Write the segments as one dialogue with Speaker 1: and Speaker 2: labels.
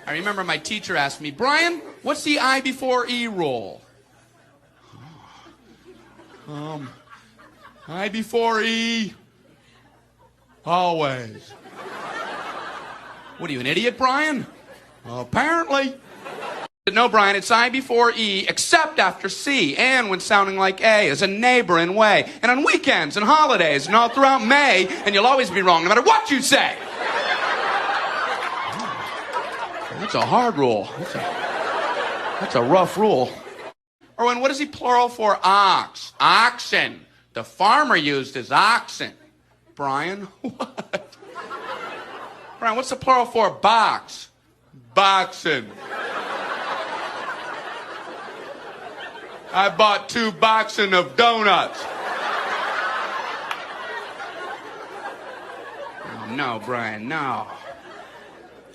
Speaker 1: I remember my teacher asked me, Brian, what's the I before E rule? I before E, always. What are you, an idiot, Brian? Apparently. No, Brian, it's I before E, except after C, and when sounding like A, as a neighbor in way, and on weekends and holidays, and all throughout May, and you'll always be wrong no matter what you say. That's a hard rule. That's a rough rule. Or when, what is he plural for ox? Oxen. The farmer used his oxen. Brian, what? Brian, what's the plural for box? Boxen. I bought 2 boxen of donuts. Oh, no, Brian, no.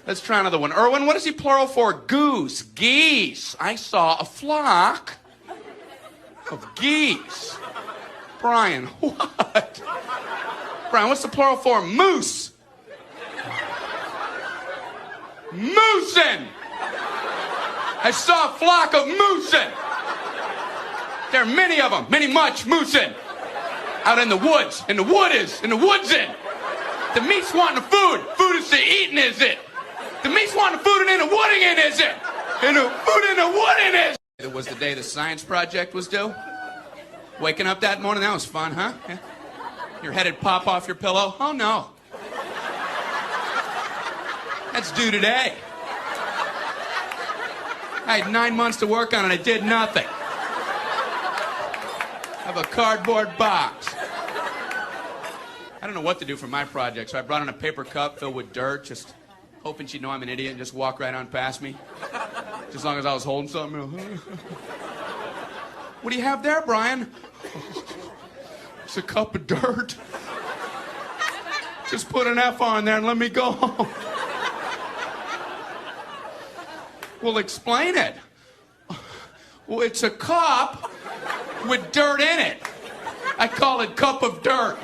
Speaker 1: Let's try another one. Erwin, what is he plural for? Goose. Geese. I saw a flock of geese. Brian, what? Brian, what's the plural for? Moose. Moosin. I saw a flock of moosin. There are many of them, much moosin. Out in the woods, in the woodsin. The meat's wanting the food. Food is to eating, is it? The meat's wanting the food and in the wooding in, is it? And the food in the wooding is. It was the day the science project was due. Waking up that morning, that was fun, huh? Yeah. Your head would pop off your pillow. Oh, no. That's due today. I had 9 months to work on it. I did nothing. I have a cardboard box. I don't know what to do for my project, so I brought in a paper cup filled with dirt, just hoping she'd know I'm an idiot and just walk right on past me. Just as long as I was holding something. What do you have there, Brian? It's a cup of dirt. Just put an F on there and let me go home. Well, explain it. Well, it's a cup with dirt in it. I call it cup of dirt.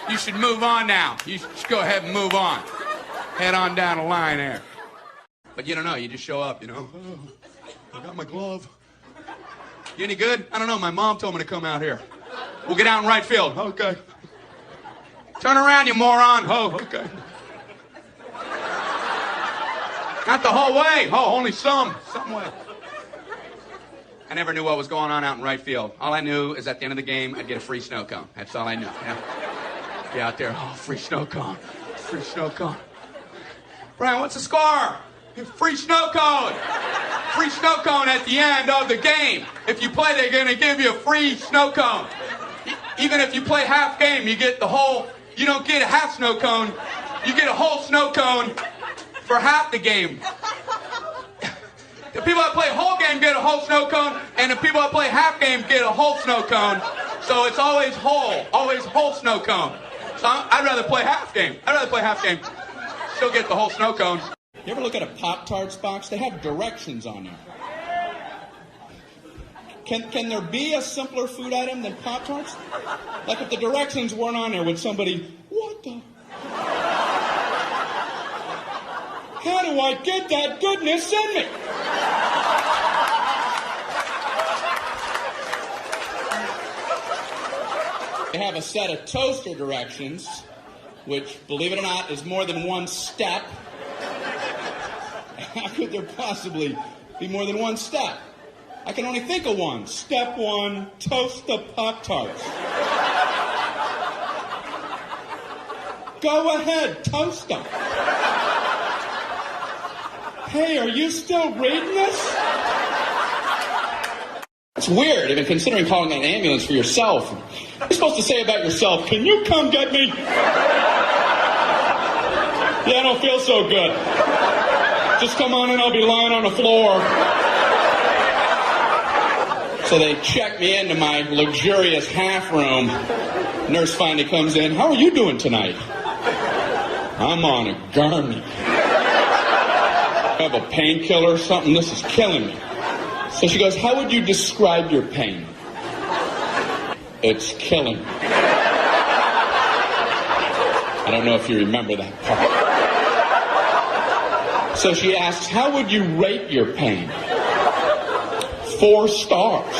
Speaker 1: You should move on now. You should go ahead and move on. Head on down the line there. But you don't know. You just show up, you know. Oh, I got my glove. You any good? I don't know. My mom told me to come out here. We'll get out in right field. Okay. Turn around, you moron. Oh, okay. Not the whole way. Oh, only some way. I never knew what was going on out in right field. All I knew is at the end of the game, I'd get a free snow cone. That's all I knew. Yeah. Be out there. Oh, free snow cone. Free snow cone. Brian, what's the score? Free snow cone. Free snow cone at the end of the game. If you play, they're going to give you a free snow cone. Even if you play half game, you get the whole, you don't get a half snow cone. You get a whole snow cone for half the game. The people that play whole game get a whole snow cone, and the people that play half game get a whole snow cone. So it's always whole snow cone. So I'd rather play half game. Still get the whole snow cone. You ever look at a Pop-Tarts box? They have directions on there. Can there be a simpler food item than Pop-Tarts? Like if the directions weren't on there, would somebody, what the? How do I get that goodness in me? They have a set of toaster directions, which, believe it or not, is more than one step. How could there possibly be more than one step? I can only think of one. Step 1, toast the Pop-Tarts. Go ahead, toast them. Hey, are you still reading this? It's weird, even considering calling an ambulance for yourself. What are you supposed to say about yourself? Can you come get me? Yeah, I don't feel so good. Just come on in, I'll be lying on the floor. So they check me into my luxurious half room. Nurse finally comes in. How are you doing tonight? I'm on a gurney. Have a painkiller or something? This is killing me. So she goes, how would you describe your pain? It's killing me. I don't know if you remember that part. So she asks, how would you rate your pain? 4 stars.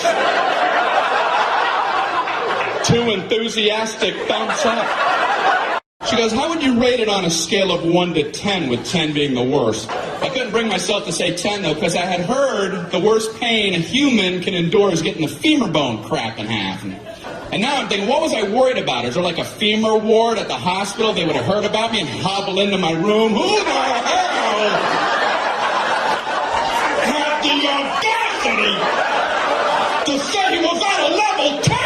Speaker 1: 2 enthusiastic thumbs up. She goes, how would you rate it on a scale of 1 to 10, with 10 being the worst? I couldn't bring myself to say 10, though, because I had heard the worst pain a human can endure is getting the femur bone cracked in half. And now I'm thinking, what was I worried about? Is there like a femur ward at the hospital? They would have heard about me and hobble into my room. Who the hell had the audacity to say he was on a level 10?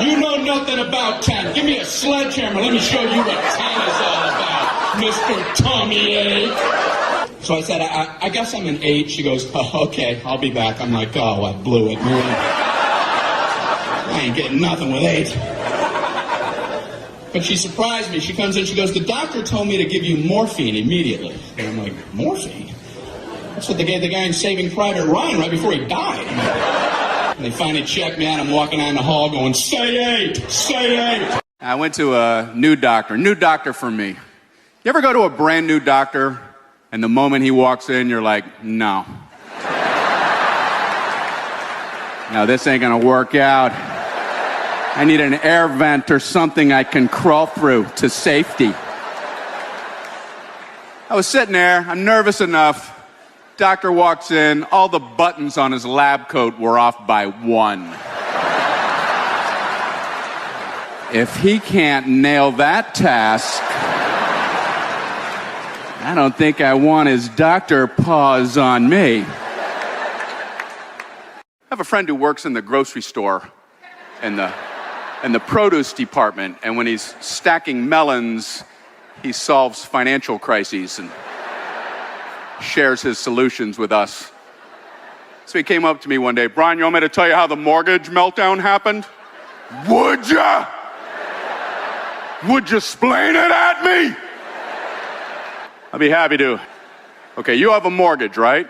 Speaker 1: You know nothing about 10. Give me a sledgehammer. Let me show you what 10 is all about, Mr. Tommy 8. So I said, I guess I'm an 8. She goes, oh, okay, I'll be back. I'm like, oh, I blew it, man. I ain't getting nothing with 8. But she surprised me. She comes in, she goes, the doctor told me to give you morphine immediately. And I'm like, morphine? That's what they gave the guy in Saving Private Ryan right before he died. And they finally checked me out. I'm walking down the hall going, say 8, say 8.
Speaker 2: I went to a new doctor for me. You ever go to a brand new doctor and the moment he walks in, you're like, no. No, this ain't gonna work out. I need an air vent or something I can crawl through to safety. I was sitting there, I'm nervous enough. Doctor walks in, all the buttons on his lab coat were off by 1. If he can't nail that task, I don't think I want his doctor paws on me. I have a friend who works in the grocery store in the produce department, and when he's stacking melons, he solves financial crises and shares his solutions with us. So he came up to me one day, Brian, you want me to tell you how the mortgage meltdown happened? Would ya? Would you explain it at me? I'd be happy to. Okay, you have a mortgage, right?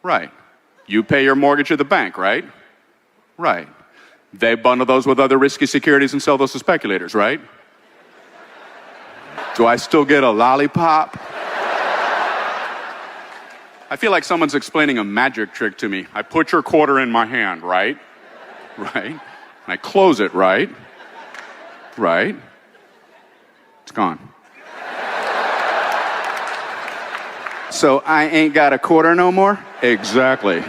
Speaker 2: Right. You pay your mortgage at the bank, right? Right. They bundle those with other risky securities and sell those to speculators, right? Do I still get a lollipop? I feel like someone's explaining a magic trick to me. I put your quarter in my hand, right? Right. And I close it, right? Right. It's gone. So I ain't got a quarter no more? Exactly.